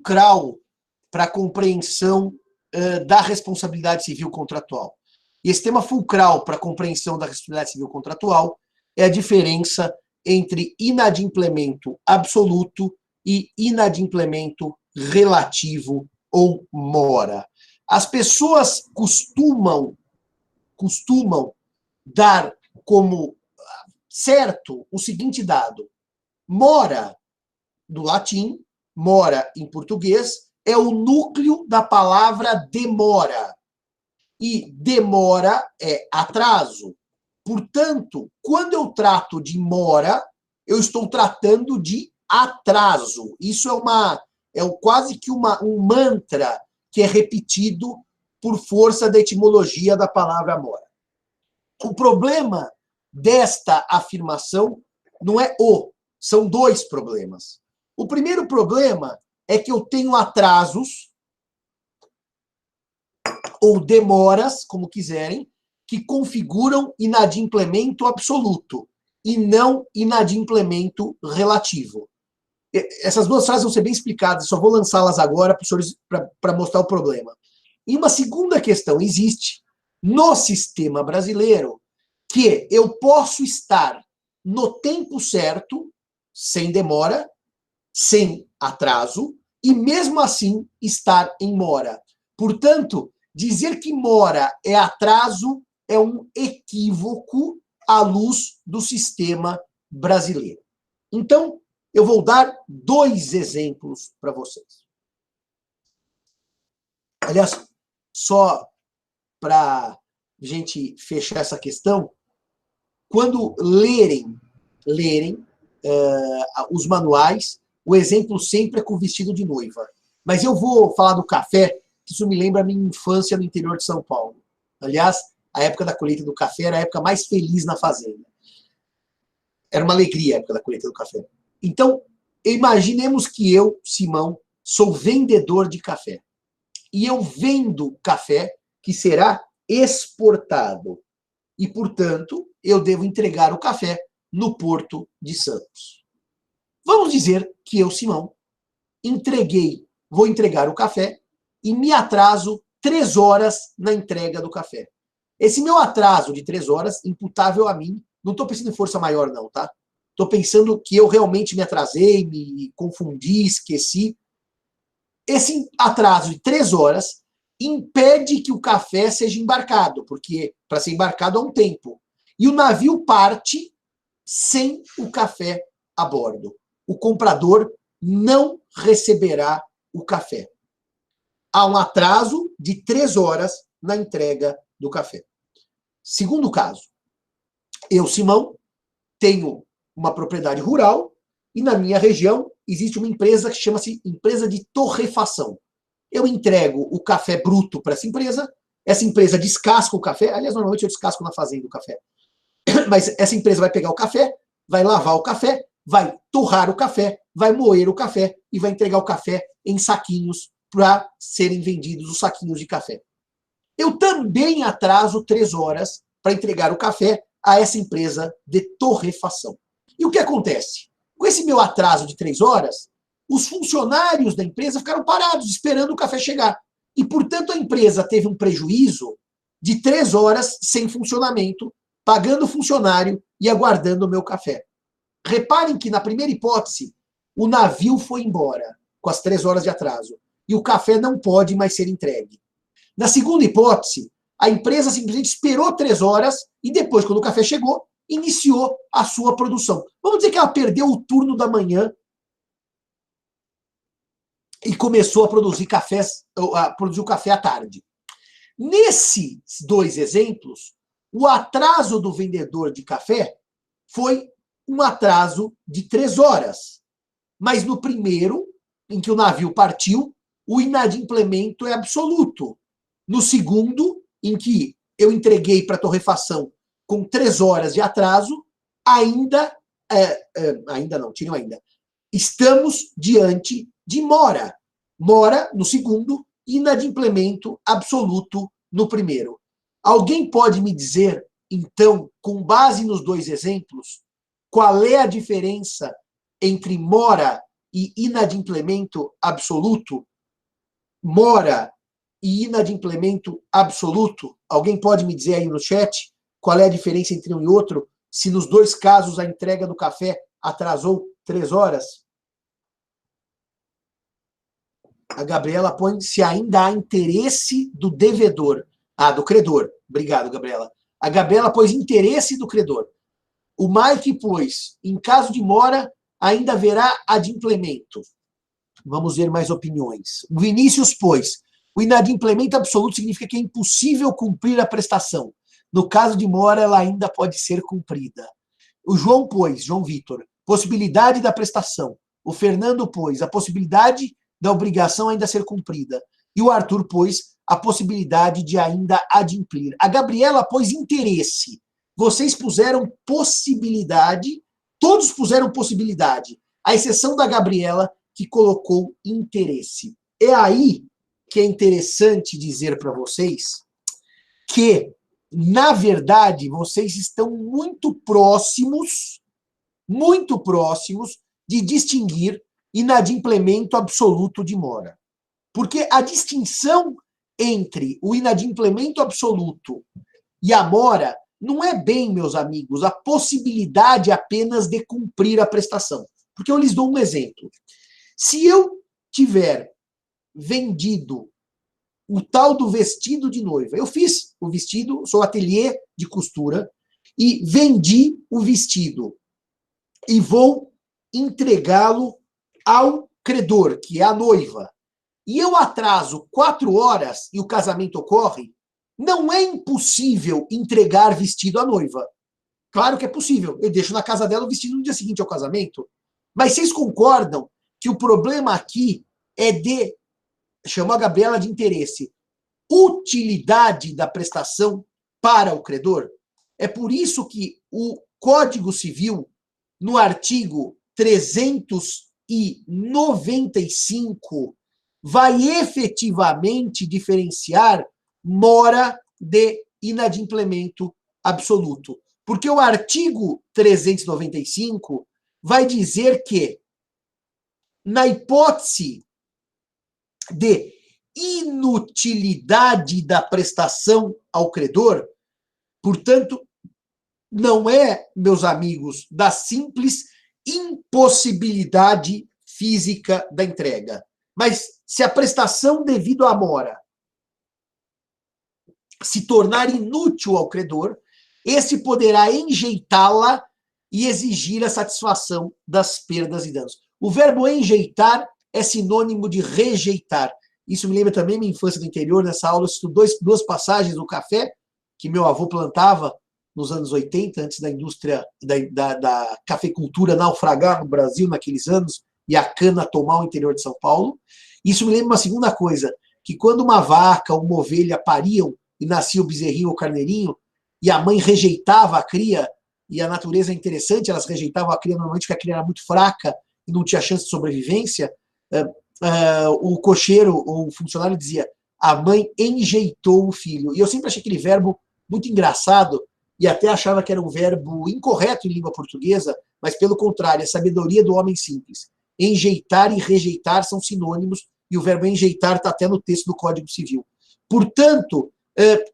fulcral para a compreensão da responsabilidade civil contratual. E esse tema fulcral para a compreensão da responsabilidade civil contratual é a diferença entre inadimplemento absoluto e inadimplemento relativo ou mora. As pessoas costumam dar como certo o seguinte dado: mora, do latim, mora em português, é o núcleo da palavra demora. E demora é atraso. Portanto, quando eu trato de mora, eu estou tratando de atraso. Isso quase que um mantra que é repetido por força da etimologia da palavra mora. O problema desta afirmação não é são dois problemas. O primeiro problema é que eu tenho atrasos ou demoras, como quiserem, que configuram inadimplemento absoluto e não inadimplemento relativo. Essas duas frases vão ser bem explicadas, só vou lançá-las agora para mostrar o problema. E uma segunda questão existe no sistema brasileiro, que eu posso estar no tempo certo, sem demora, sem atraso, e mesmo assim estar em mora. Portanto, dizer que mora é atraso é um equívoco à luz do sistema brasileiro. Então, eu vou dar dois exemplos para vocês. Aliás, só para a gente fechar essa questão, quando lerem os manuais, o exemplo sempre é com vestido de noiva. Mas eu vou falar do café, que isso me lembra a minha infância no interior de São Paulo. Aliás, a época da colheita do café era a época mais feliz na fazenda. Era uma alegria a época da colheita do café. Então, imaginemos que eu, Simão, sou vendedor de café. E eu vendo café que será exportado. E, portanto, eu devo entregar o café no Porto de Santos. Vamos dizer que eu, Simão, vou entregar o café e me atraso 3 horas na entrega do café. Esse meu atraso de 3 horas, imputável a mim, não estou pensando em força maior não, tá? Estou pensando que eu realmente me atrasei, me confundi, esqueci. Esse atraso de 3 horas impede que o café seja embarcado, porque para ser embarcado há um tempo. E o navio parte sem o café a bordo. O comprador não receberá o café. Há um atraso de 3 horas na entrega do café. Segundo caso, eu, Simão, tenho uma propriedade rural e na minha região existe uma empresa que chama-se empresa de torrefação. Eu entrego o café bruto para essa empresa descasca o café, aliás, normalmente eu descasco na fazenda o café, mas essa empresa vai pegar o café, vai lavar o café, vai torrar o café, vai moer o café e vai entregar o café em saquinhos para serem vendidos os saquinhos de café. Eu também atraso 3 horas para entregar o café a essa empresa de torrefação. E o que acontece? Com esse meu atraso de 3 horas, os funcionários da empresa ficaram parados, esperando o café chegar. E, portanto, a empresa teve um prejuízo de 3 horas sem funcionamento, pagando o funcionário e aguardando o meu café. Reparem que, na primeira hipótese, o navio foi embora, com as 3 horas de atraso, e o café não pode mais ser entregue. Na segunda hipótese, a empresa simplesmente esperou 3 horas e depois, quando o café chegou, iniciou a sua produção. Vamos dizer que ela perdeu o turno da manhã e começou a produzir o café à tarde. Nesses 2 exemplos, o atraso do vendedor de café foi um atraso de 3 horas. Mas no primeiro, em que o navio partiu, o inadimplemento é absoluto. No segundo, em que eu entreguei para a torrefação com 3 horas de atraso, ainda não, tinham ainda. Estamos diante de mora. Mora no segundo, inadimplemento absoluto no primeiro. Alguém pode me dizer, então, com base nos 2 exemplos, qual é a diferença entre mora e inadimplemento absoluto? Mora e inadimplemento absoluto? Alguém pode me dizer aí no chat qual é a diferença entre um e outro? Se nos dois casos a entrega do café atrasou 3 horas? A Gabriela põe se ainda há interesse do devedor. Ah, do credor. Obrigado, Gabriela. A Gabriela pôs interesse do credor. O Mike pôs, em caso de mora, ainda haverá adimplemento. Vamos ver mais opiniões. O Vinícius pôs, o inadimplemento absoluto significa que é impossível cumprir a prestação. No caso de mora, ela ainda pode ser cumprida. O João pôs, João Vitor, possibilidade da prestação. O Fernando pôs, a possibilidade da obrigação ainda ser cumprida. E o Arthur pôs a possibilidade de ainda adimplir. A Gabriela pôs interesse. Vocês puseram possibilidade, todos puseram possibilidade, à exceção da Gabriela, que colocou interesse. É aí que é interessante dizer para vocês que, na verdade, vocês estão muito próximos de distinguir inadimplemento absoluto de mora. Porque a distinção entre o inadimplemento absoluto e a mora não é bem, meus amigos, a possibilidade apenas de cumprir a prestação. Porque eu lhes dou um exemplo. Se eu tiver vendido o tal do vestido de noiva, eu fiz o vestido, sou ateliê de costura, e vendi o vestido e vou entregá-lo ao credor, que é a noiva, e eu atraso 4 horas e o casamento ocorre, não é impossível entregar vestido à noiva. Claro que é possível. Eu deixo na casa dela o vestido no dia seguinte ao casamento. Mas vocês concordam que o problema aqui é de, chamou a Gabriela de interesse, utilidade da prestação para o credor? É por isso que o Código Civil, no artigo 395, vai efetivamente diferenciar mora de inadimplemento absoluto. Porque o artigo 395 vai dizer que, na hipótese de inutilidade da prestação ao credor, portanto, não é, meus amigos, da simples impossibilidade física da entrega. Mas se a prestação devido à mora se tornar inútil ao credor, esse poderá enjeitá-la e exigir a satisfação das perdas e danos. O verbo enjeitar é sinônimo de rejeitar. Isso me lembra também minha infância do interior. Nessa aula eu estudo duas passagens do café que meu avô plantava nos anos 80, antes da indústria da cafeicultura naufragar no Brasil naqueles anos e a cana tomar o interior de São Paulo. Isso me lembra uma segunda coisa, que quando uma vaca ou uma ovelha pariam e nascia o bezerrinho ou o carneirinho, e a mãe rejeitava a cria, e a natureza é interessante, elas rejeitavam a cria normalmente porque a cria era muito fraca e não tinha chance de sobrevivência, o cocheiro ou o funcionário dizia, a mãe enjeitou o filho. E eu sempre achei aquele verbo muito engraçado, e até achava que era um verbo incorreto em língua portuguesa, mas pelo contrário, a sabedoria do homem simples. Enjeitar e rejeitar são sinônimos, e o verbo enjeitar está até no texto do Código Civil. Portanto,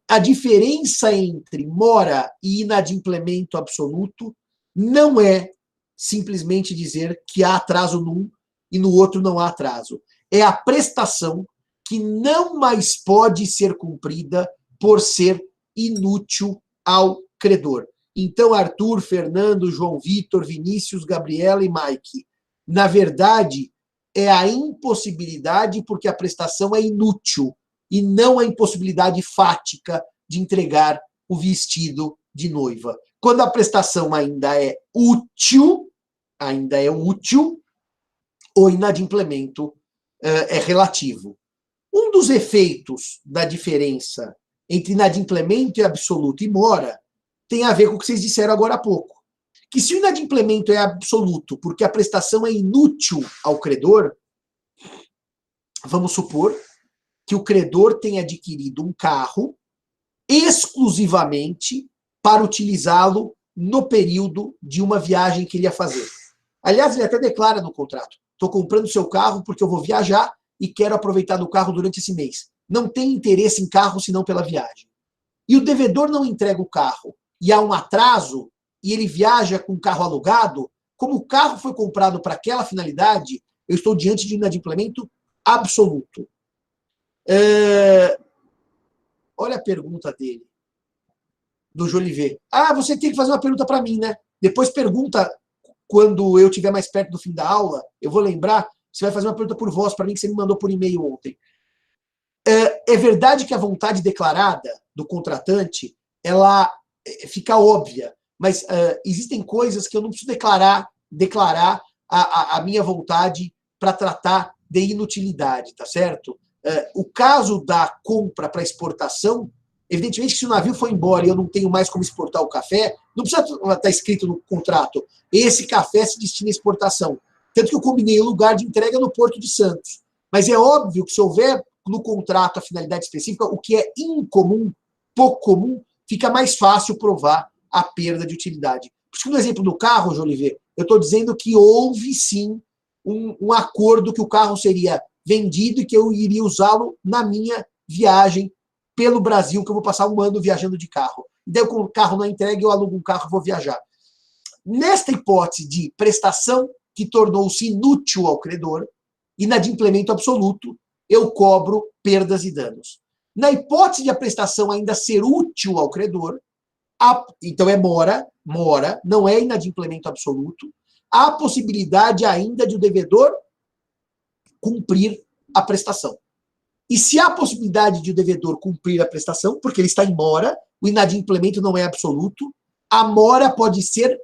a diferença entre mora e inadimplemento absoluto não é simplesmente dizer que há atraso num e no outro não há atraso. É a prestação que não mais pode ser cumprida por ser inútil ao credor. Então, Arthur, Fernando, João Vitor, Vinícius, Gabriela e Mike, na verdade, é a impossibilidade porque a prestação é inútil e não a impossibilidade fática de entregar o vestido de noiva. Quando a prestação ainda é útil, o inadimplemento é relativo. Um dos efeitos da diferença entre inadimplemento e absoluto e mora tem a ver com o que vocês disseram agora há pouco. Que se o inadimplemento é absoluto porque a prestação é inútil ao credor, vamos supor que o credor tenha adquirido um carro exclusivamente para utilizá-lo no período de uma viagem que ele ia fazer. Aliás, ele até declara no contrato, estou comprando seu carro porque eu vou viajar e quero aproveitar do carro durante esse mês. Não tem interesse em carro senão pela viagem. E o devedor não entrega o carro e há um atraso e ele viaja com o carro alugado, como o carro foi comprado para aquela finalidade, eu estou diante de inadimplemento absoluto. Olha a pergunta dele, do Jolivet. Ah, você tem que fazer uma pergunta para mim, né? Depois pergunta quando eu estiver mais perto do fim da aula, eu vou lembrar, você vai fazer uma pergunta por voz para mim que você me mandou por e-mail ontem. É verdade que a vontade declarada do contratante, ela fica óbvia, mas existem coisas que eu não preciso declarar a minha vontade para tratar de inutilidade, tá certo? O caso da compra para exportação, evidentemente que se o navio for embora e eu não tenho mais como exportar o café, não precisa estar escrito no contrato, esse café se destina à exportação. Tanto que eu combinei o lugar de entrega no Porto de Santos. Mas é óbvio que se houver no contrato a finalidade específica, o que é incomum, pouco comum, fica mais fácil provar a perda de utilidade. Por isso que no exemplo do carro, Jolivet, eu estou dizendo que houve sim um acordo que o carro seria vendido e que eu iria usá-lo na minha viagem pelo Brasil, que eu vou passar um ano viajando de carro. E daí o carro não é entregue, eu alugo um carro e vou viajar. Nesta hipótese de prestação que tornou-se inútil ao credor, inadimplemento absoluto, eu cobro perdas e danos. Na hipótese de a prestação ainda ser útil ao credor, então é mora, não é inadimplemento absoluto, há possibilidade ainda de o devedor cumprir a prestação. E se há possibilidade de o devedor cumprir a prestação, porque ele está em mora, o inadimplemento não é absoluto, a mora pode ser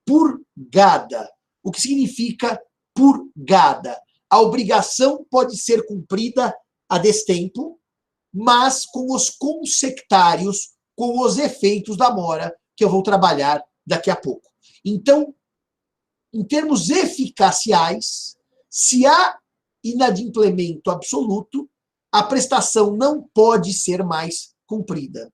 purgada. O que significa purgada? A obrigação pode ser cumprida a destempo, mas com os consectários, com os efeitos da mora, que eu vou trabalhar daqui a pouco. Então, em termos eficaciais, se há inadimplemento absoluto, a prestação não pode ser mais cumprida,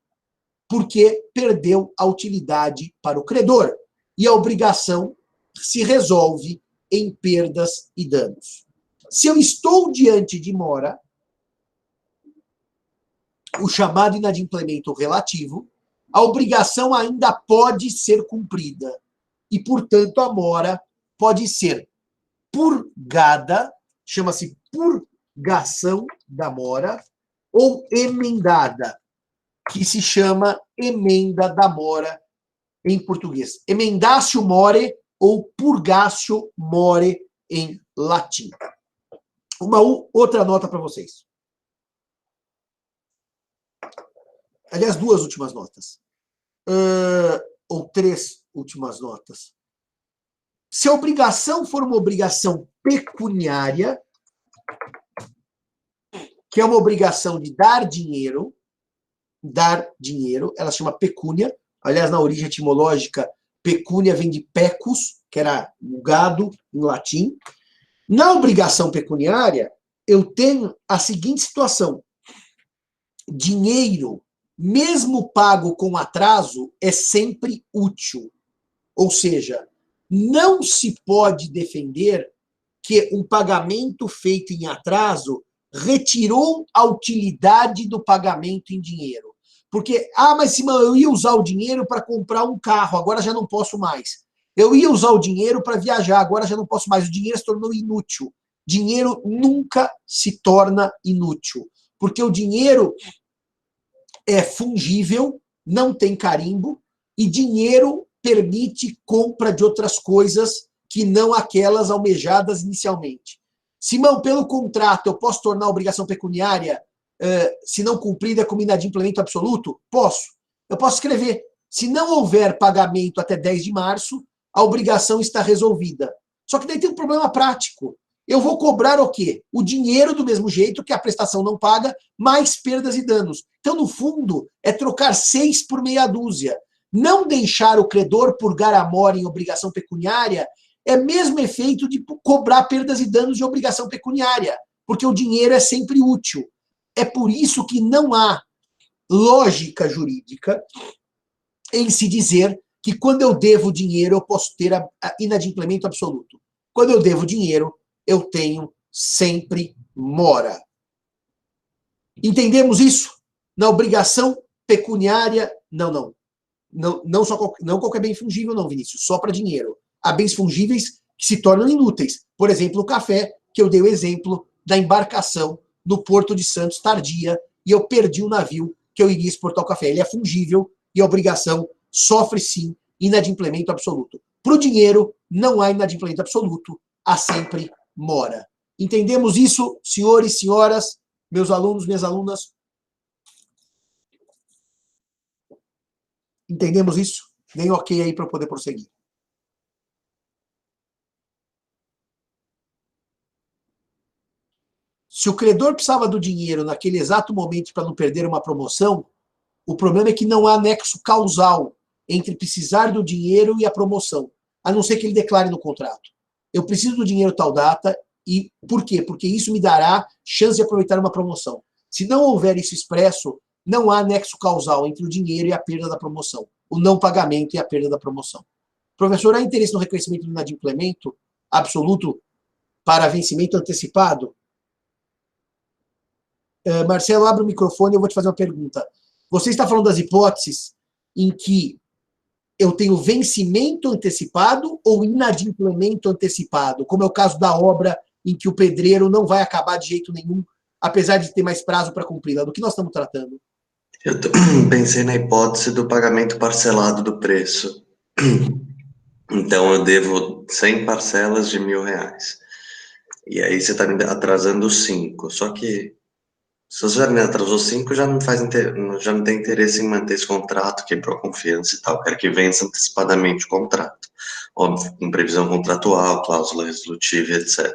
porque perdeu a utilidade para o credor, e a obrigação se resolve em perdas e danos. Se eu estou diante de mora, o chamado inadimplemento relativo, a obrigação ainda pode ser cumprida. E, portanto, a mora pode ser purgada, chama-se purgação da mora, ou emendada, que se chama emenda da mora em português. Emendatio more ou purgatio more em latim. Uma outra nota para vocês. Aliás, duas últimas notas. Ou três últimas notas. Se a obrigação for uma obrigação pecuniária, que é uma obrigação de dar dinheiro, ela se chama pecúnia. Aliás, na origem etimológica, pecúnia vem de pecus, que era o gado em latim. Na obrigação pecuniária, eu tenho a seguinte situação. Dinheiro, mesmo pago com atraso, é sempre útil. Ou seja, não se pode defender que um pagamento feito em atraso retirou a utilidade do pagamento em dinheiro. Porque, mas Simão, eu ia usar o dinheiro para comprar um carro, agora já não posso mais. Eu ia usar o dinheiro para viajar, agora já não posso mais. O dinheiro se tornou inútil. Dinheiro nunca se torna inútil. Porque o dinheiro é fungível, não tem carimbo, e dinheiro permite compra de outras coisas que não aquelas almejadas inicialmente. Simão, pelo contrato, eu posso tornar a obrigação pecuniária, se não cumprida, como inadimplemento absoluto? Posso. Eu posso escrever, se não houver pagamento até 10 de março, a obrigação está resolvida. Só que daí tem um problema prático. Eu vou cobrar o quê? O dinheiro do mesmo jeito que a prestação não paga, mais perdas e danos. Então, no fundo, é trocar 6 por meia dúzia. Não deixar o credor purgar a mora em obrigação pecuniária é mesmo efeito de cobrar perdas e danos de obrigação pecuniária, porque o dinheiro é sempre útil. É por isso que não há lógica jurídica em se dizer que quando eu devo dinheiro eu posso ter inadimplemento absoluto. Quando eu devo dinheiro, eu tenho sempre mora. Entendemos isso? Na obrigação pecuniária, não qualquer bem fungível, não, Vinícius, só para dinheiro. Há bens fungíveis que se tornam inúteis. Por exemplo, o café, que eu dei o exemplo da embarcação no Porto de Santos tardia, e eu perdi o navio que eu iria exportar o café. Ele é fungível e a obrigação sofre, sim, inadimplemento absoluto. Para o dinheiro, não há inadimplemento absoluto, há sempre mora. Entendemos isso, senhores, senhoras, meus alunos, minhas alunas? Entendemos isso? Deem ok aí para eu poder prosseguir. Se o credor precisava do dinheiro naquele exato momento para não perder uma promoção, o problema é que não há nexo causal entre precisar do dinheiro e a promoção, a não ser que ele declare no contrato. Eu preciso do dinheiro tal data, e por quê? Porque isso me dará chance de aproveitar uma promoção. Se não houver isso expresso, não há nexo causal entre o dinheiro e a perda da promoção, o não pagamento e a perda da promoção. Professor, há interesse no reconhecimento do inadimplemento absoluto para vencimento antecipado? Marcelo, abre o microfone, eu vou te fazer uma pergunta. Você está falando das hipóteses em que eu tenho vencimento antecipado ou inadimplemento antecipado, como é o caso da obra em que o pedreiro não vai acabar de jeito nenhum, apesar de ter mais prazo para cumpri-la? Do que nós estamos tratando? Eu pensei na hipótese do pagamento parcelado do preço. Então, eu devo 100 parcelas de R$ 1.000. E aí você está me atrasando 5. Só que, se você já me atrasou 5, já não tem interesse em manter esse contrato, quebrou a confiança e tal. Quero que vença antecipadamente o contrato. Óbvio, com previsão contratual, cláusula resolutiva, etc.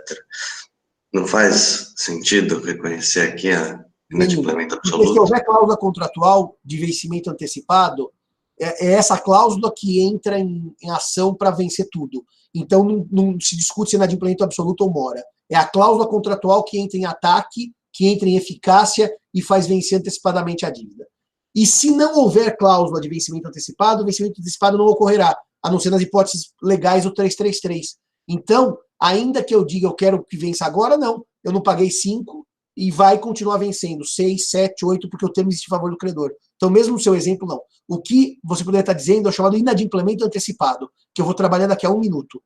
Não faz sentido reconhecer aqui a Nenhum. inadimplemento Porque se absoluto? houver cláusula contratual de vencimento antecipado, é essa cláusula que entra em ação para vencer tudo. Então, não se discute se é inadimplemento absoluto ou mora. É a cláusula contratual que entra em ataque, que entra em eficácia e faz vencer antecipadamente a dívida. E se não houver cláusula de vencimento antecipado, o vencimento antecipado não ocorrerá, a não ser nas hipóteses legais do 333. Então, ainda que eu diga eu quero que vença agora, não. Eu não paguei 5 e vai continuar vencendo 6, 7, 8, porque o termo existe em favor do credor. Então, mesmo no seu exemplo, não. O que você poderia estar dizendo é o chamado inadimplemento antecipado, que eu vou trabalhar daqui a 1 minuto.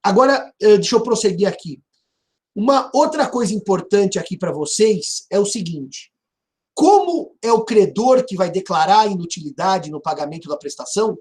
Agora, deixa eu prosseguir aqui. Uma outra coisa importante aqui para vocês é o seguinte: como é o credor que vai declarar a inutilidade no pagamento da prestação,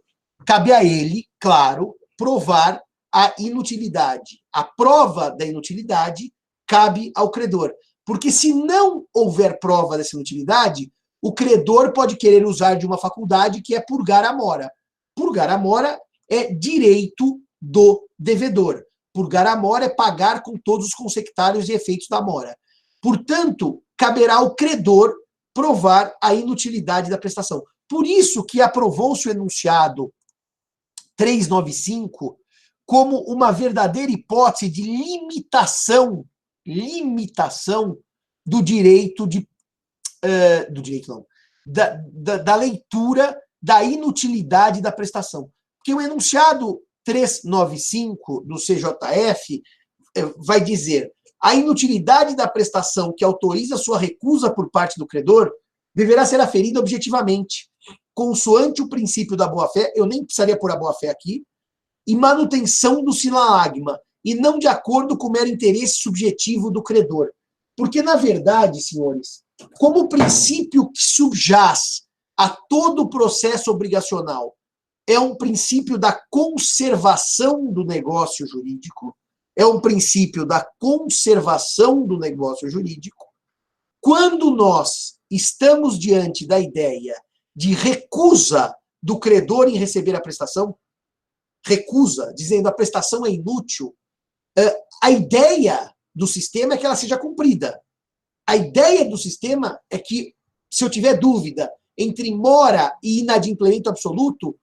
cabe a ele, claro, provar a inutilidade. A prova da inutilidade cabe ao credor. Porque se não houver prova dessa inutilidade, o credor pode querer usar de uma faculdade que é purgar a mora. Purgar a mora é direito do devedor. Purgar a mora é pagar com todos os consectários e efeitos da mora. Portanto, caberá ao credor provar a inutilidade da prestação. Por isso que aprovou-se o enunciado 395 como uma verdadeira hipótese de limitação do direito da leitura da inutilidade da prestação. Porque o enunciado 395 do CJF vai dizer: a inutilidade da prestação que autoriza sua recusa por parte do credor deverá ser aferida objetivamente, consoante o princípio da boa-fé, eu nem precisaria pôr a boa-fé aqui, e manutenção do silagma, e não de acordo com o mero interesse subjetivo do credor. Porque, na verdade, senhores, como o princípio que subjaz a todo o processo obrigacional é um princípio da conservação do negócio jurídico, é um princípio da conservação do negócio jurídico, quando nós estamos diante da ideia de recusa do credor em receber a prestação, recusa, dizendo a prestação é inútil, a ideia do sistema é que ela seja cumprida. A ideia do sistema é que, se eu tiver dúvida entre mora e inadimplemento absoluto,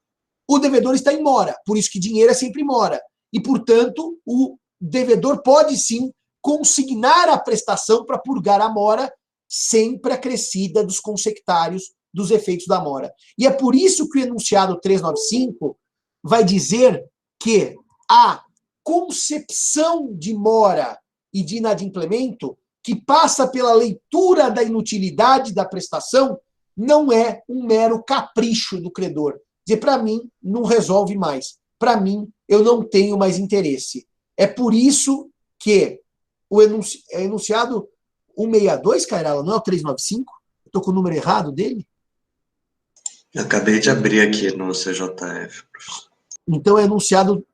o devedor está em mora, por isso que dinheiro é sempre mora. E, portanto, o devedor pode, sim, consignar a prestação para purgar a mora, sempre acrescida dos consectários dos efeitos da mora. E é por isso que o enunciado 395 vai dizer que a concepção de mora e de inadimplemento que passa pela leitura da inutilidade da prestação, não é um mero capricho do credor. Dizer, para mim, não resolve mais. Para mim, eu não tenho mais interesse. É por isso que o enunciado 162, Cairala, não é o 395? Estou com o número errado dele? Eu acabei de abrir aqui no CJF, professor. Então, enunciado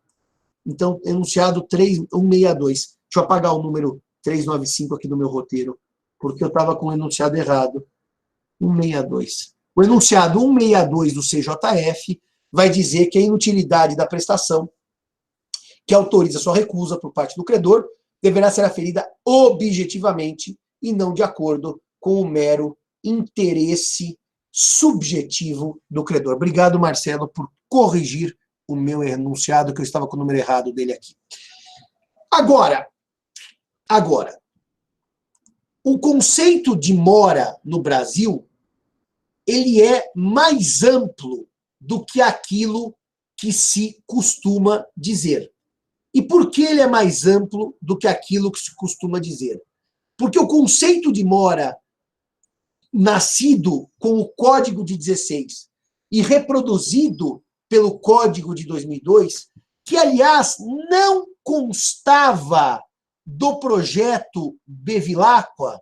162. Deixa eu apagar o número 395 aqui do meu roteiro, porque eu estava com o enunciado errado. 162. O enunciado 162 do CJF vai dizer que a inutilidade da prestação que autoriza sua recusa por parte do credor deverá ser aferida objetivamente e não de acordo com o mero interesse subjetivo do credor. Obrigado, Marcelo, por corrigir o meu enunciado, que eu estava com o número errado dele aqui. Agora, o conceito de mora no Brasil, ele é mais amplo do que aquilo que se costuma dizer. E por que ele é mais amplo do que aquilo que se costuma dizer? Porque o conceito de mora, nascido com o Código de 16 e reproduzido pelo Código de 2002, que, aliás, não constava do projeto Bevilacqua,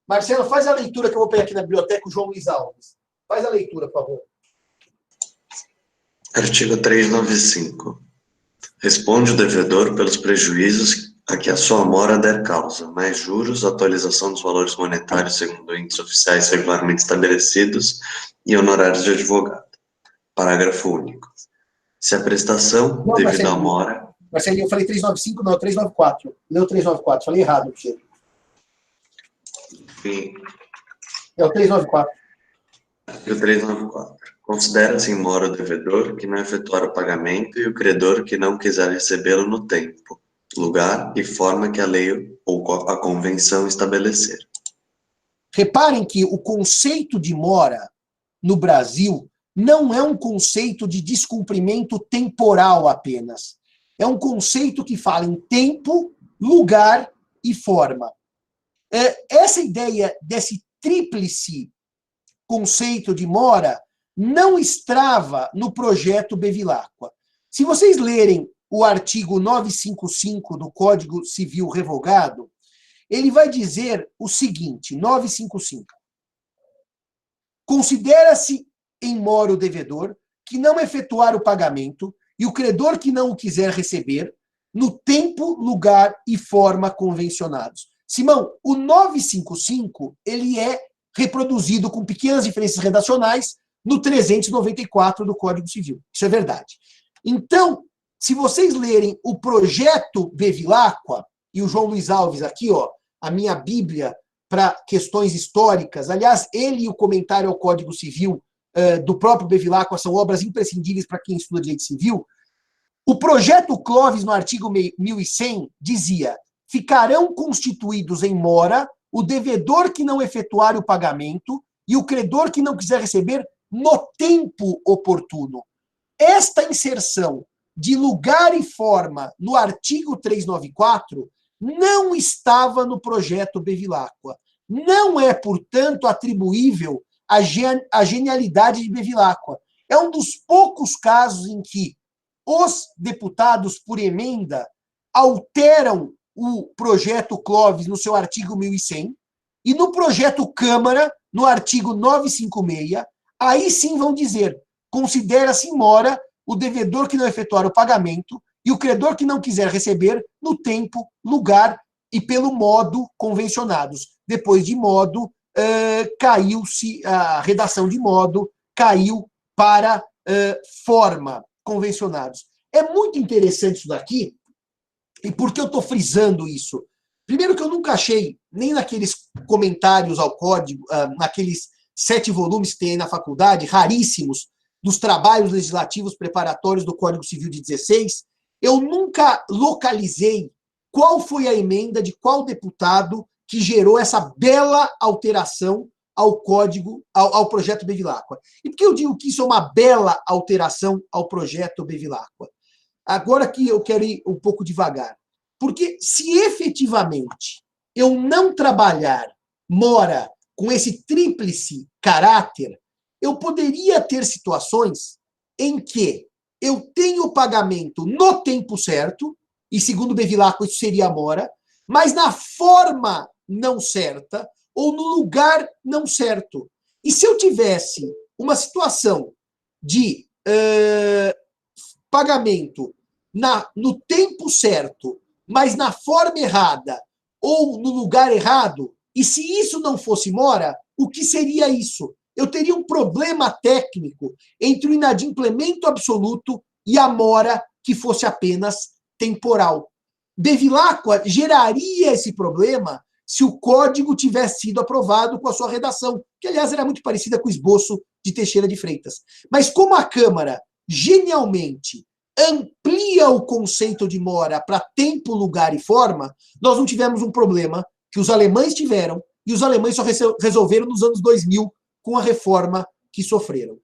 Marcelo, faz a leitura que eu vou pegar aqui na biblioteca, o João Luiz Alves. Faz a leitura, por favor. Artigo 395. Responde o devedor pelos prejuízos a que a sua mora der causa, mais juros, atualização dos valores monetários segundo índices oficiais regularmente estabelecidos e honorários de advogado. Parágrafo único. Se a prestação devido à mora... Marcelinho, eu falei 395, não, 394. Leu 394, falei errado, Chico. Enfim. É o 394. Artigo 394. Considera-se em mora o devedor que não efetuar o pagamento e o credor que não quiser recebê-lo no tempo, lugar e forma que a lei ou a convenção estabelecer. Reparem que o conceito de mora no Brasil não é um conceito de descumprimento temporal apenas. É um conceito que fala em tempo, lugar e forma. Essa ideia desse tríplice conceito de mora não estrava no projeto Bevilacqua. Se vocês lerem o artigo 955 do Código Civil Revogado, ele vai dizer o seguinte, 955. Considera-se em mora o devedor que não efetuar o pagamento e o credor que não o quiser receber no tempo, lugar e forma convencionados. Simão, o 955, ele é reproduzido com pequenas diferenças redacionais no 394 do Código Civil. Isso é verdade. Então, se vocês lerem o projeto Bevilacqua, e o João Luiz Alves aqui, ó, a minha bíblia para questões históricas, aliás, ele e o comentário ao Código Civil do próprio Bevilacqua são obras imprescindíveis para quem estuda direito civil. O projeto Clovis, no artigo 1100, dizia: ficarão constituídos em mora o devedor que não efetuar o pagamento e o credor que não quiser receber no tempo oportuno. Esta inserção de lugar e forma no artigo 394 não estava no projeto Bevilacqua. Não é, portanto, atribuível à genialidade de Bevilacqua. É um dos poucos casos em que os deputados, por emenda, alteram o projeto Clovis no seu artigo 1100, e no projeto Câmara, no artigo 956, aí sim vão dizer: considera-se em mora o devedor que não efetuar o pagamento e o credor que não quiser receber no tempo, lugar e pelo modo convencionados. Depois de modo, caiu-se, a redação de modo caiu para forma, convencionados. É muito interessante isso daqui. E por que eu estou frisando isso? Primeiro que eu nunca achei, nem naqueles comentários ao código, naqueles 7 volumes que tem aí na faculdade, raríssimos, dos trabalhos legislativos preparatórios do Código Civil de 16, eu nunca localizei qual foi a emenda de qual deputado que gerou essa bela alteração ao código, ao projeto Bevilacqua. E por que eu digo que isso é uma bela alteração ao projeto Bevilacqua? Agora que eu quero ir um pouco devagar. Porque se efetivamente eu não trabalhar mora com esse tríplice caráter, eu poderia ter situações em que eu tenho o pagamento no tempo certo, e segundo Bevilacqua isso seria a mora, mas na forma não certa ou no lugar não certo. E se eu tivesse uma situação de pagamento no tempo certo, mas na forma errada ou no lugar errado, e se isso não fosse mora, o que seria isso? Eu teria um problema técnico entre o inadimplemento absoluto e a mora que fosse apenas temporal. Bevilacqua geraria esse problema se o código tivesse sido aprovado com a sua redação, que, aliás, era muito parecida com o esboço de Teixeira de Freitas. Mas como a Câmara, genialmente, amplia o conceito de mora para tempo, lugar e forma, nós não tivemos um problema que os alemães tiveram, e os alemães só resolveram nos anos 2000 com a reforma que sofreram.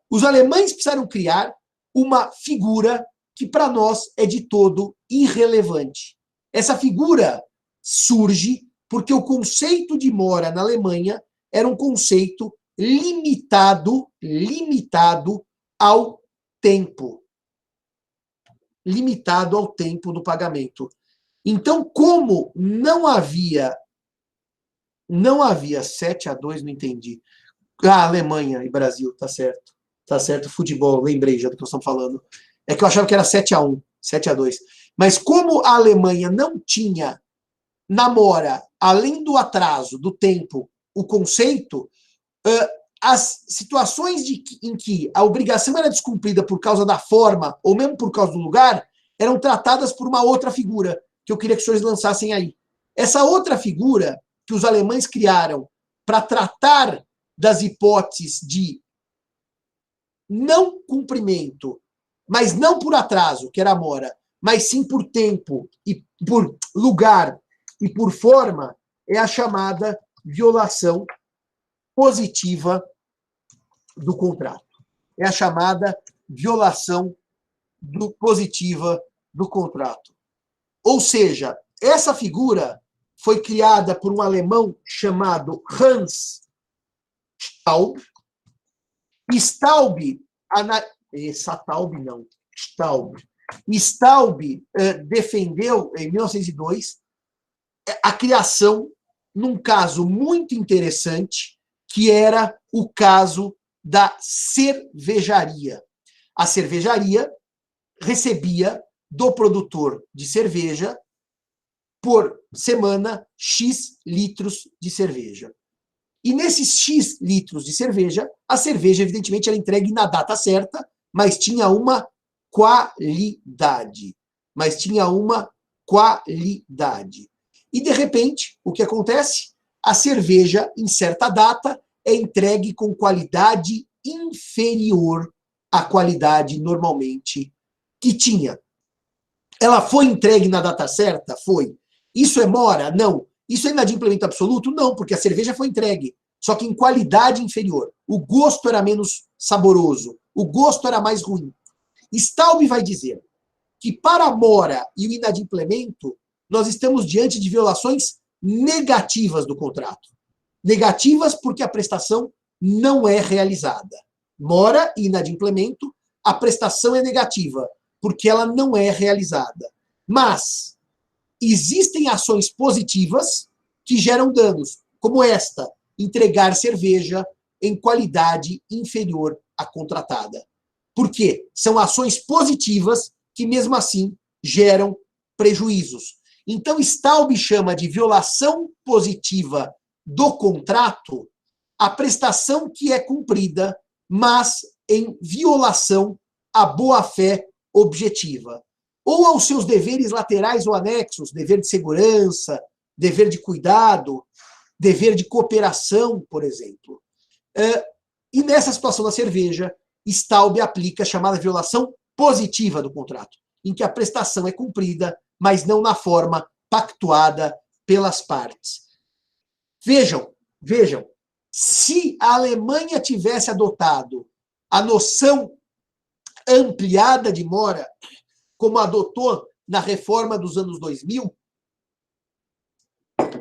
Os alemães precisaram criar uma figura que para nós é de todo irrelevante. Essa figura surge porque o conceito de mora na Alemanha era um conceito limitado ao tempo. Limitado ao tempo do pagamento. Então, como não havia 7-2, não entendi. Alemanha e Brasil, tá certo. Tá certo, futebol, lembrei já do que nós estamos falando. É que eu achava que era 7-1, 7-2. Mas como a Alemanha não tinha na mora, além do atraso, do tempo, o conceito, as situações em que a obrigação era descumprida por causa da forma, ou mesmo por causa do lugar, eram tratadas por uma outra figura, que eu queria que os senhores lançassem aí. Essa outra figura que os alemães criaram para tratar das hipóteses de não cumprimento, mas não por atraso, que era a mora, mas sim por tempo, e por lugar e por forma, é a chamada violação positiva do contrato. É a chamada violação positiva do contrato. Ou seja, essa figura foi criada por um alemão chamado Hans Staub. Staub defendeu, em 1902, a criação num caso muito interessante, que era o caso da cervejaria. A cervejaria recebia do produtor de cerveja, por semana, X litros de cerveja. E nesses X litros de cerveja, a cerveja, evidentemente, era entregue na data certa, mas tinha uma qualidade. E, de repente, o que acontece? A cerveja, em certa data, é entregue com qualidade inferior à qualidade normalmente que tinha. Ela foi entregue na data certa? Foi. Isso é mora? Não. Isso é inadimplemento absoluto? Não, porque a cerveja foi entregue, só que em qualidade inferior. O gosto era menos saboroso, o gosto era mais ruim. Staub vai dizer que para a mora e o inadimplemento, nós estamos diante de violações negativas do contrato. Negativas porque a prestação não é realizada. Mora e inadimplemento, a prestação é negativa, porque ela não é realizada. Mas existem ações positivas que geram danos, como esta, entregar cerveja em qualidade inferior à contratada. Por quê? São ações positivas que, mesmo assim, geram prejuízos. Então, Staub chama de violação positiva do contrato a prestação que é cumprida, mas em violação à boa-fé objetiva, ou aos seus deveres laterais ou anexos, dever de segurança, dever de cuidado, dever de cooperação, por exemplo. E nessa situação da cerveja, Staub aplica a chamada violação positiva do contrato, em que a prestação é cumprida, mas não na forma pactuada pelas partes. Vejam, Se a Alemanha tivesse adotado a noção ampliada de mora, como adotou na reforma dos anos 2000,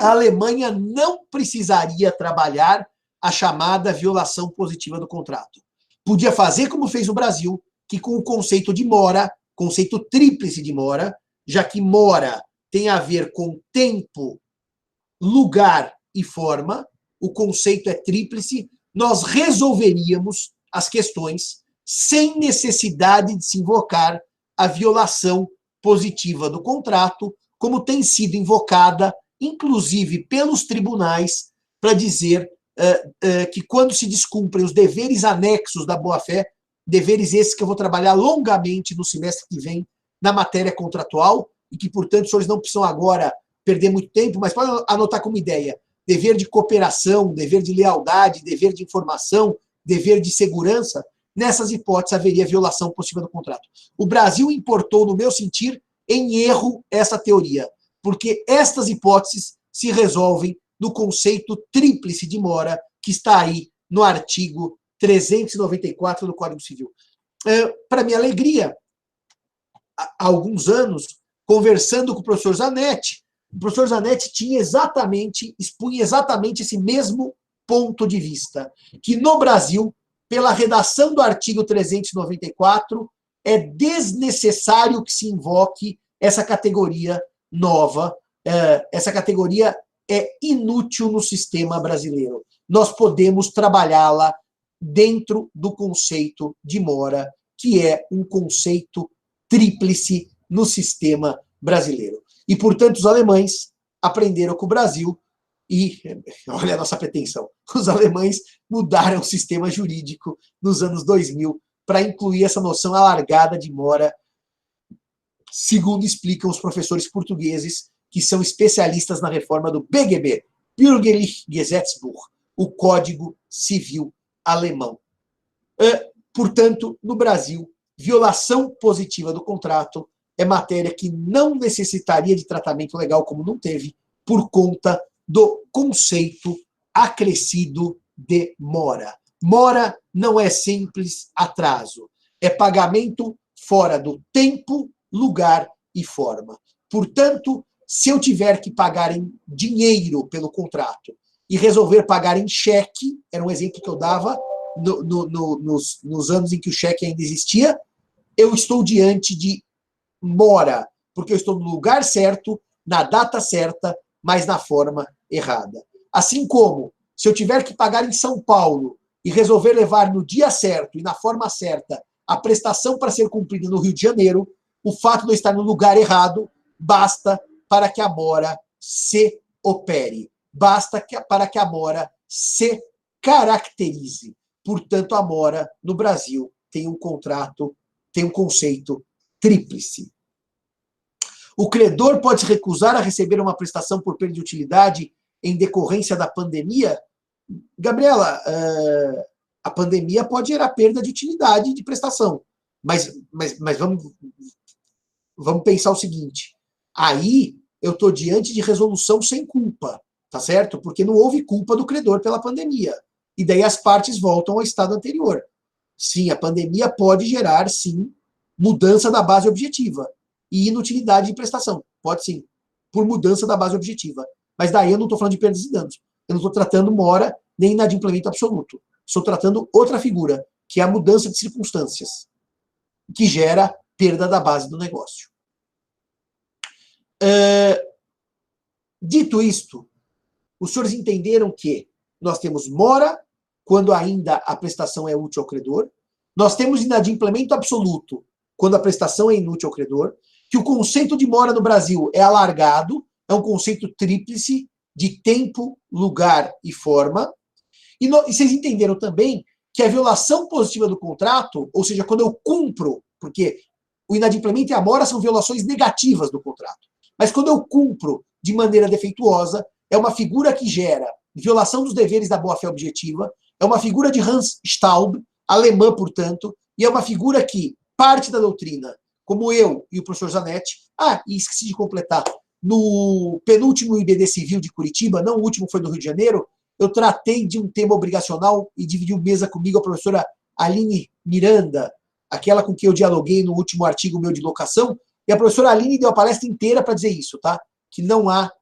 a Alemanha não precisaria trabalhar a chamada violação positiva do contrato. Podia fazer como fez o Brasil, que com o conceito de mora, conceito tríplice de mora, já que mora tem a ver com tempo, lugar e forma, o conceito é tríplice, nós resolveríamos as questões sem necessidade de se invocar a violação positiva do contrato, como tem sido invocada, inclusive pelos tribunais, para dizer que quando se descumprem os deveres anexos da boa-fé, deveres esses que eu vou trabalhar longamente no semestre que vem na matéria contratual, e que, portanto, os senhores não precisam agora perder muito tempo, mas podem anotar como ideia: dever de cooperação, dever de lealdade, dever de informação, dever de segurança. Nessas hipóteses haveria violação possível do contrato. O Brasil importou, no meu sentir, em erro essa teoria, porque estas hipóteses se resolvem no conceito tríplice de mora, que está aí no artigo 394 do Código Civil. Para minha alegria, há alguns anos, conversando com o professor Zanetti, o professor Zanetti expunha exatamente esse mesmo ponto de vista, que no Brasil, pela redação do artigo 394, é desnecessário que se invoque essa categoria nova. Essa categoria é inútil no sistema brasileiro. Nós podemos trabalhá-la dentro do conceito de mora, que é um conceito tríplice no sistema brasileiro. E, portanto, os alemães aprenderam com o Brasil e, olha a nossa pretensão, os alemães mudaram o sistema jurídico nos anos 2000 para incluir essa noção alargada de mora, segundo explicam os professores portugueses que são especialistas na reforma do BGB, Bürgerliches Gesetzbuch, o Código Civil Alemão. Portanto, no Brasil, violação positiva do contrato é matéria que não necessitaria de tratamento legal, como não teve, por conta do conceito acrescido de mora. Mora não é simples atraso, é pagamento fora do tempo, lugar e forma. Portanto, se eu tiver que pagar em dinheiro pelo contrato e resolver pagar em cheque, era um exemplo que eu dava nos anos em que o cheque ainda existia, eu estou diante de mora, porque eu estou no lugar certo, na data certa, mas na forma errada. Assim como, se eu tiver que pagar em São Paulo e resolver levar no dia certo e na forma certa a prestação para ser cumprida no Rio de Janeiro, o fato de eu estar no lugar errado basta para que a mora se opere, basta para que a mora se caracterize. Portanto, a mora, no Brasil, tem um contrato, tem um conceito tríplice. O credor pode se recusar a receber uma prestação por perda de utilidade em decorrência da pandemia? Gabriela, a pandemia pode gerar perda de utilidade de prestação, mas vamos pensar o seguinte: aí eu estou diante de resolução sem culpa, tá certo? Porque não houve culpa do credor pela pandemia. E daí as partes voltam ao estado anterior. Sim, a pandemia pode gerar, sim, mudança da base objetiva e inutilidade de prestação. Pode sim, por mudança da base objetiva. Mas daí eu não estou falando de perdas e danos. Eu não estou tratando mora nem inadimplemento absoluto. Estou tratando outra figura, que é a mudança de circunstâncias, que gera perda da base do negócio. Dito isto, os senhores entenderam que nós temos mora quando ainda a prestação é útil ao credor, nós temos inadimplemento absoluto quando a prestação é inútil ao credor, que o conceito de mora no Brasil é alargado, é um conceito tríplice de tempo, lugar e forma, e vocês entenderam também que a violação positiva do contrato, ou seja, quando eu cumpro, porque o inadimplemento e a mora são violações negativas do contrato, mas quando eu cumpro de maneira defeituosa, é uma figura que gera violação dos deveres da boa-fé objetiva, é uma figura de Hans Staub, alemã, portanto, e é uma figura que parte da doutrina, como eu e o professor Zanetti, e esqueci de completar, no penúltimo IBD Civil de Curitiba, não o último foi do Rio de Janeiro, eu tratei de um tema obrigacional e dividiu mesa comigo a professora Aline Miranda, aquela com quem eu dialoguei no último artigo meu de locação, e a professora Aline deu a palestra inteira para dizer isso, tá? Que não há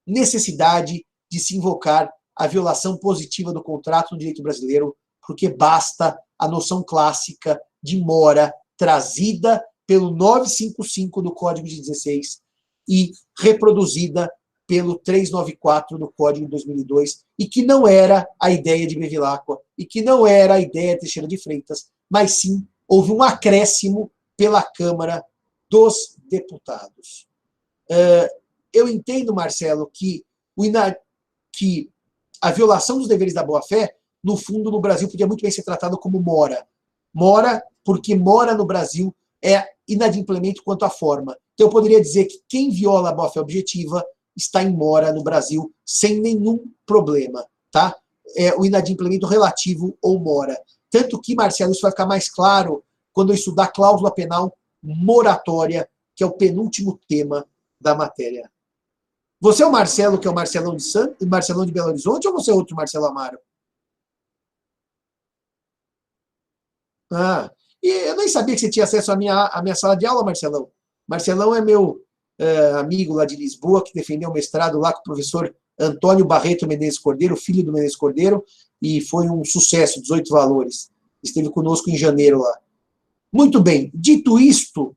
necessidade de se invocar a violação positiva do contrato no direito brasileiro, porque basta a noção clássica de mora trazida pelo 955 do Código de 16 e reproduzida pelo 394 do Código de 2002, e que não era a ideia de Bevilacqua, e que não era a ideia de Teixeira de Freitas, mas sim houve um acréscimo pela Câmara dos Deputados. Eu entendo, Marcelo, que a violação dos deveres da boa-fé, no fundo, no Brasil, podia muito bem ser tratado como mora. Mora, porque mora no Brasil é inadimplemento quanto à forma. Então, eu poderia dizer que quem viola a boa-fé objetiva está em mora no Brasil sem nenhum problema, tá? É o inadimplemento relativo ou mora. Tanto que, Marcelo, isso vai ficar mais claro quando eu estudar cláusula penal moratória, que é o penúltimo tema da matéria. Você é o Marcelo, que é o Marcelão de Santos, Marcelão de Belo Horizonte, ou você é outro Marcelo Amaro? E eu nem sabia que você tinha acesso à minha sala de aula, Marcelão. Marcelão é meu amigo lá de Lisboa, que defendeu o mestrado lá com o professor Antônio Barreto Menezes Cordeiro, filho do Menezes Cordeiro, e foi um sucesso, 18 valores. Esteve conosco em janeiro lá. Muito bem, dito isto,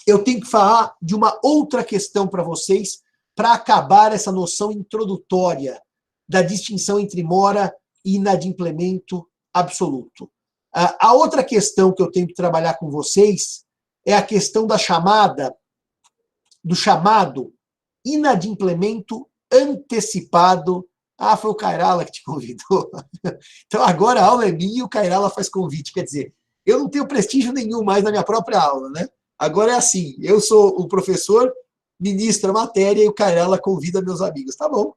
eu tenho que falar de uma outra questão para vocês, para acabar essa noção introdutória da distinção entre mora e inadimplemento absoluto. A outra questão que eu tenho que trabalhar com vocês é a questão do chamado inadimplemento antecipado. Foi o Cairala que te convidou. Então agora a aula é minha e o Cairala faz convite. Quer dizer, eu não tenho prestígio nenhum mais na minha própria aula, né? Agora é assim, eu sou o professor, ministro a matéria e o Cairala convida meus amigos. Tá bom.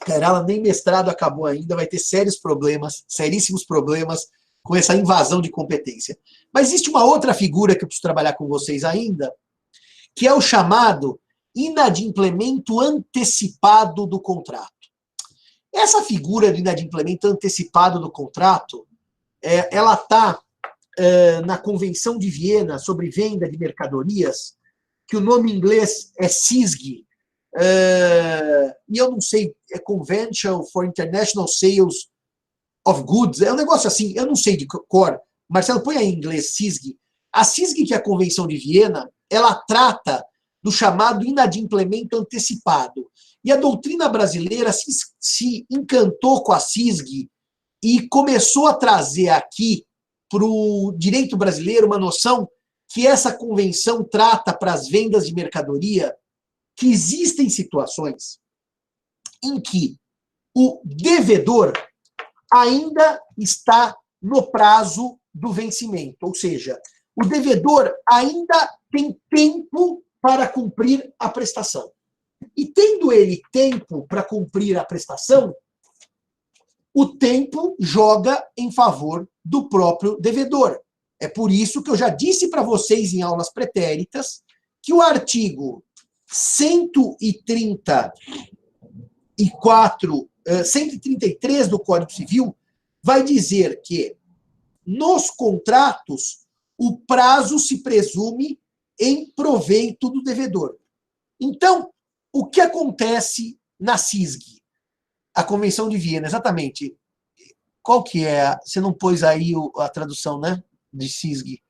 Cairala nem mestrado acabou ainda, vai ter sérios problemas, seríssimos problemas com essa invasão de competência. Mas existe uma outra figura que eu preciso trabalhar com vocês ainda, que é o chamado inadimplemento antecipado do contrato. Essa figura do inadimplemento antecipado do contrato, ela está na Convenção de Viena sobre venda de mercadorias, que o nome em inglês é CISG, e eu não sei, é Convention for International Sales of Goods, é um negócio assim, eu não sei de cor. Marcelo, põe aí em inglês CISG. A CISG, que é a Convenção de Viena, ela trata do chamado inadimplemento antecipado. E a doutrina brasileira se encantou com a CISG e começou a trazer aqui para o direito brasileiro uma noção que essa convenção trata para as vendas de mercadoria, que existem situações em que o devedor ainda está no prazo do vencimento, ou seja, o devedor ainda tem tempo para cumprir a prestação. E tendo ele tempo para cumprir a prestação, o tempo joga em favor do próprio devedor. É por isso que eu já disse para vocês em aulas pretéritas que o artigo 133 do Código Civil vai dizer que nos contratos o prazo se presume em proveito do devedor. Então, o que acontece na CISG? A Convenção de Viena, exatamente. Qual que é? Você não pôs aí a tradução, né? De CISG.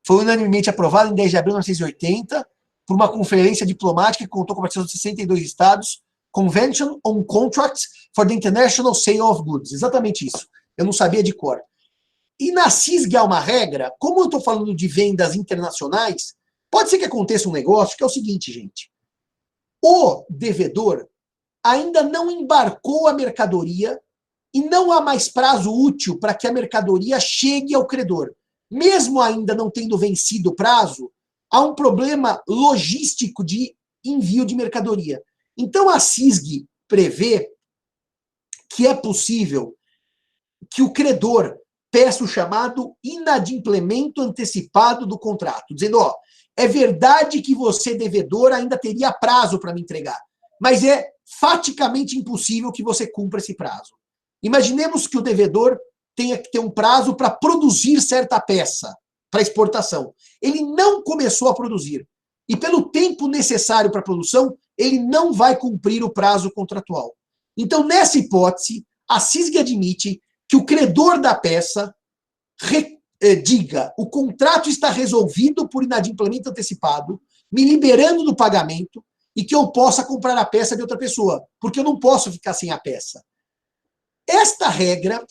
Foi unanimemente aprovado em 10 de abril de 1980 por uma conferência diplomática que contou com a participação de 62 estados, Convention on Contracts for the International Sale of Goods. Exatamente isso. Eu não sabia de cor. E na CISG há uma regra, como eu estou falando de vendas internacionais, pode ser que aconteça um negócio que é o seguinte, gente. O devedor ainda não embarcou a mercadoria e não há mais prazo útil para que a mercadoria chegue ao credor. Mesmo ainda não tendo vencido o prazo, há um problema logístico de envio de mercadoria. Então, a CISG prevê que é possível que o credor peça o chamado inadimplemento antecipado do contrato, dizendo, é verdade que você, devedor, ainda teria prazo para me entregar, mas é faticamente impossível que você cumpra esse prazo. Imaginemos que o devedor tenha que ter um prazo para produzir certa peça para exportação. Ele não começou a produzir. E pelo tempo necessário para a produção, ele não vai cumprir o prazo contratual. Então, nessa hipótese, a CISG admite que o credor da peça diga: o contrato está resolvido por inadimplemento antecipado, me liberando do pagamento, e que eu possa comprar a peça de outra pessoa, porque eu não posso ficar sem a peça. Esta regra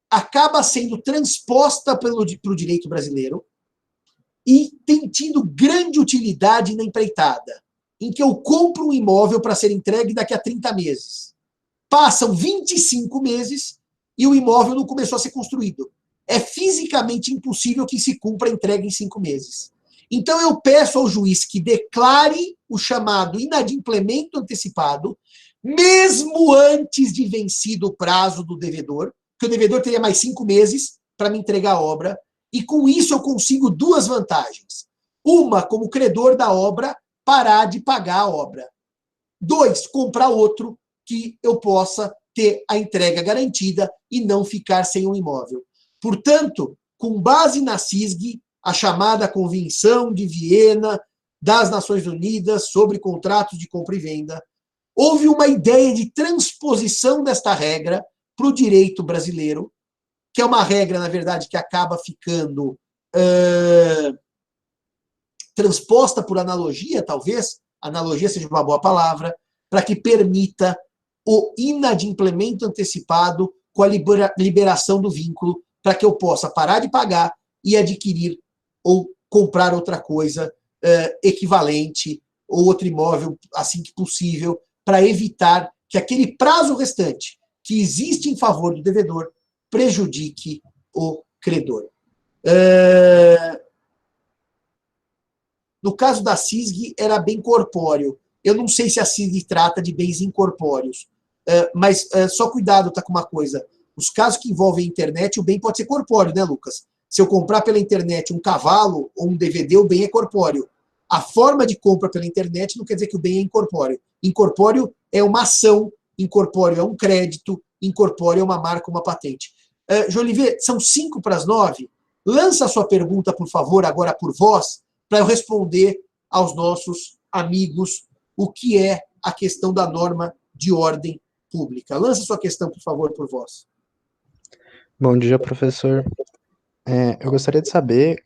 acaba sendo transposta para o direito brasileiro e tem tido grande utilidade na empreitada, em que eu compro um imóvel para ser entregue daqui a 30 meses. Passam 25 meses e o imóvel não começou a ser construído. É fisicamente impossível que se cumpra a entrega em 5 meses. Então, eu peço ao juiz que declare o chamado inadimplemento antecipado, mesmo antes de vencido o prazo do devedor, que o devedor teria mais 5 meses para me entregar a obra, e com isso eu consigo 2 vantagens. Uma, como credor da obra, parar de pagar a obra. 2, comprar outro que eu possa ter a entrega garantida e não ficar sem um imóvel. Portanto, com base na CISG, a chamada Convenção de Viena das Nações Unidas sobre contratos de compra e venda, houve uma ideia de transposição desta regra para o direito brasileiro, que é uma regra, na verdade, que acaba ficando transposta por analogia, talvez, analogia seja uma boa palavra, para que permita o inadimplemento antecipado com a liberação do vínculo, para que eu possa parar de pagar e adquirir ou comprar outra coisa equivalente ou outro imóvel assim que possível, para evitar que aquele prazo restante que existe em favor do devedor prejudique o credor. No caso da CISG, era bem corpóreo. Eu não sei se a CISG trata de bens incorpóreos, mas só cuidado, tá, com uma coisa. Os casos que envolvem a internet, o bem pode ser corpóreo, né, Lucas? Se eu comprar pela internet um cavalo ou um DVD, o bem é corpóreo. A forma de compra pela internet não quer dizer que o bem é incorpóreo. Incorpóreo é uma ação, incorpóreo é um crédito, incorpóreo é uma marca, uma patente. Jolivet, são 8:55. Lança a sua pergunta, por favor, agora por voz, para eu responder aos nossos amigos o que é a questão da norma de ordem pública. Lança a sua questão, por favor, por voz. Bom dia, professor. Eu gostaria de saber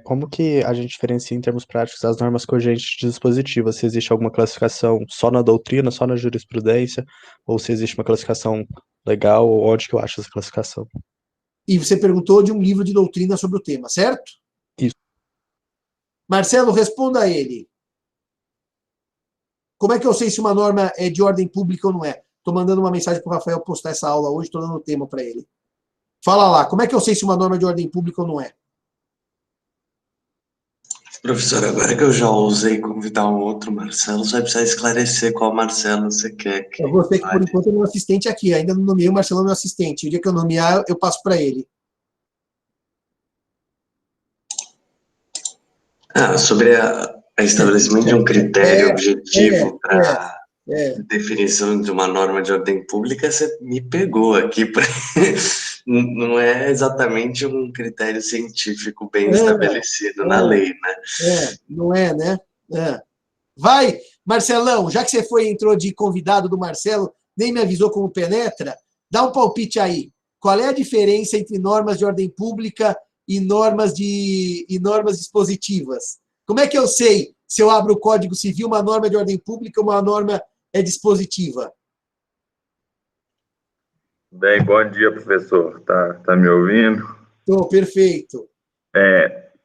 como que a gente diferencia em termos práticos as normas cogentes de dispositivas, se existe alguma classificação só na doutrina, só na jurisprudência, ou se existe uma classificação legal, ou onde que eu acho essa classificação. E você perguntou de um livro de doutrina sobre o tema, certo? Isso. Marcelo, responda a ele. Como é que eu sei se uma norma é de ordem pública ou não é? Estou mandando uma mensagem para o Rafael postar essa aula hoje, estou dando o tema para ele. Fala lá, como é que eu sei se uma norma é de ordem pública ou não é? Professor, agora que eu já ousei convidar um outro Marcelo, você vai precisar esclarecer qual Marcelo você quer que Eu vou ter que, por fale. enquanto, é meu assistente aqui. Ainda não nomeei o Marcelo meu assistente. O dia que eu nomear, eu passo para ele. Sobre a estabelecimento de um critério objetivo para definição de uma norma de ordem pública, você me pegou aqui. Não é exatamente um critério científico bem estabelecido na lei, né? Não é, né? Vai, Marcelão, já que você entrou de convidado do Marcelo, nem me avisou como penetra, dá um palpite aí. Qual é a diferença entre normas de ordem pública e normas dispositivas? Como é que eu sei se eu abro o Código Civil, uma norma de ordem pública ou uma norma dispositiva? Bem, bom dia, professor. Tá me ouvindo? Estou, perfeito.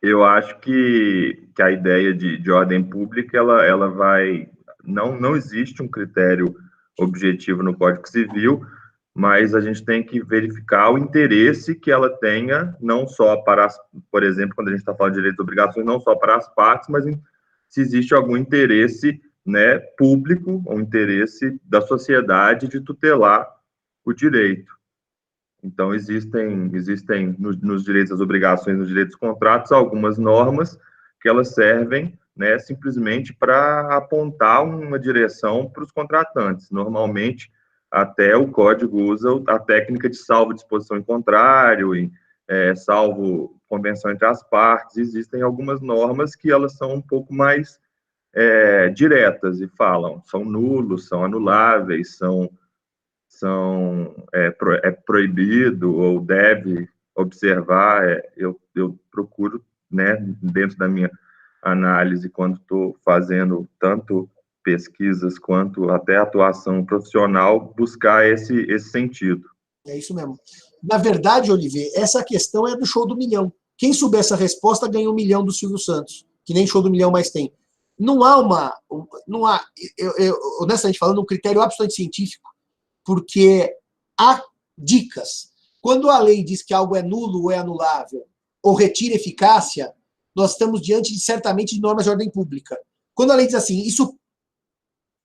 Eu acho que a ideia de ordem pública, ela vai... Não existe um critério objetivo no Código Civil, mas a gente tem que verificar o interesse que ela tenha, não só para, por exemplo, quando a gente está falando de direitos e obrigações, não só para as partes, mas se existe algum interesse, né, público, ou interesse da sociedade de tutelar o direito. Então, existem nos direitos das obrigações, nos direitos dos contratos, algumas normas que elas servem né, simplesmente para apontar uma direção para os contratantes. Normalmente, até o código usa a técnica de salvo disposição em contrário, salvo convenção entre as partes. Existem algumas normas que elas são um pouco mais diretas e falam, são nulos, são anuláveis, é proibido ou deve observar. Eu procuro, né, dentro da minha análise, quando estou fazendo tanto pesquisas quanto até atuação profissional, buscar esse sentido. É isso mesmo. Na verdade, Olivier, essa questão é do show do milhão. Quem souber essa resposta ganha 1 milhão do Silvio Santos, que nem show do milhão mais tem. Não há honestamente falando, um critério absolutamente científico, porque há dicas. Quando a lei diz que algo é nulo ou é anulável, ou retira eficácia, nós estamos diante, certamente, de normas de ordem pública. Quando a lei diz assim,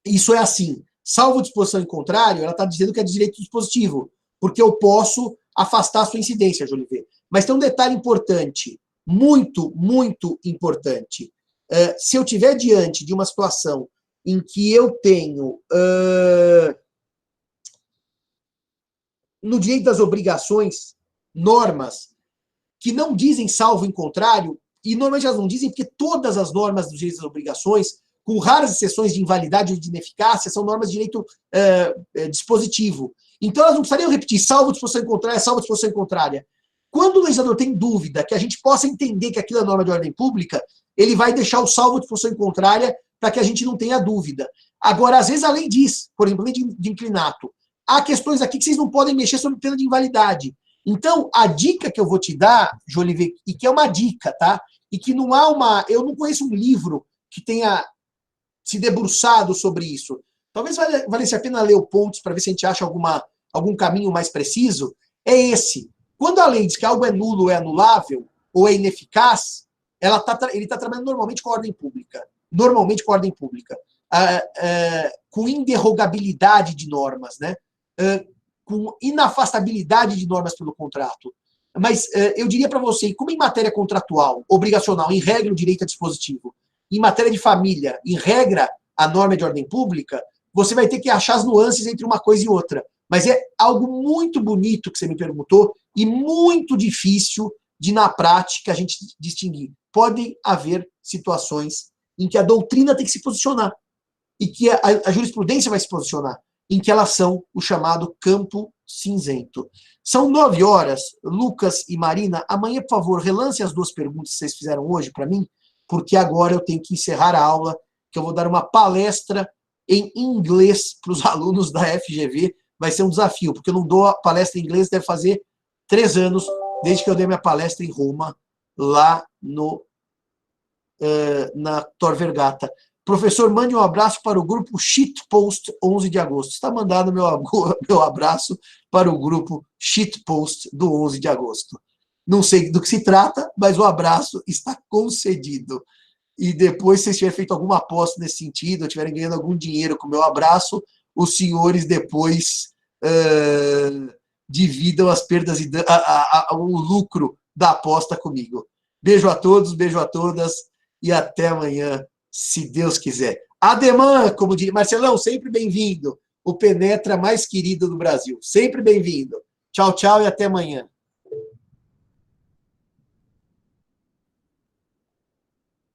isso é assim, salvo disposição em contrário, ela está dizendo que é de direito dispositivo, porque eu posso afastar a sua incidência, Jolivet. Mas tem um detalhe importante, muito, muito importante. Se eu estiver diante de uma situação em que eu tenho, no direito das obrigações, normas que não dizem salvo em contrário, e normalmente elas não dizem porque todas as normas dos direitos das obrigações, com raras exceções de invalidade ou de ineficácia, são normas de direito dispositivo. Então elas não precisariam repetir salvo disposição em contrária, salvo disposição em contrária. Quando o legislador tem dúvida que a gente possa entender que aquilo é norma de ordem pública, ele vai deixar o salvo disposição em contrária para que a gente não tenha dúvida. Agora, às vezes a lei diz, por exemplo, lei de inclinato, há questões aqui que vocês não podem mexer sobre pena de invalidade. Então, a dica que eu vou te dar, Jolivet, e que é uma dica, tá? E que não há uma... Eu não conheço um livro que tenha se debruçado sobre isso. Talvez valesse a pena ler o Pontes para ver se a gente acha algum caminho mais preciso. É esse. Quando a lei diz que algo é nulo ou é anulável, ou é ineficaz, ele está trabalhando normalmente com a ordem pública. Normalmente com a ordem pública. Com inderrogabilidade de normas, né? Com inafastabilidade de normas pelo contrato. Mas eu diria para você, como em matéria contratual, obrigacional, em regra, o direito é dispositivo, em matéria de família, em regra, a norma é de ordem pública, você vai ter que achar as nuances entre uma coisa e outra. Mas é algo muito bonito que você me perguntou e muito difícil de, na prática, a gente distinguir. Podem haver situações em que a doutrina tem que se posicionar e que a jurisprudência vai se posicionar, em que elas são o chamado campo cinzento. São 9 horas. Lucas e Marina, amanhã, por favor, relance as 2 perguntas que vocês fizeram hoje para mim, porque agora eu tenho que encerrar a aula, que eu vou dar uma palestra em inglês para os alunos da FGV. Vai ser um desafio, porque eu não dou a palestra em inglês, deve fazer 3 anos, desde que eu dei minha palestra em Roma, lá na Tor Vergata. Professor, mande um abraço para o grupo Shitpost 11 de agosto. Está mandado meu abraço para o grupo Shitpost do 11 de agosto. Não sei do que se trata, mas o abraço está concedido. E depois, se vocês tiverem feito alguma aposta nesse sentido, ou tiverem ganhando algum dinheiro com o meu abraço, os senhores depois dividam as perdas e o lucro da aposta comigo. Beijo a todos, beijo a todas e até amanhã, se Deus quiser. Ademã, como diria Marcelão, sempre bem-vindo. O penetra mais querido do Brasil. Sempre bem-vindo. Tchau, tchau e até amanhã.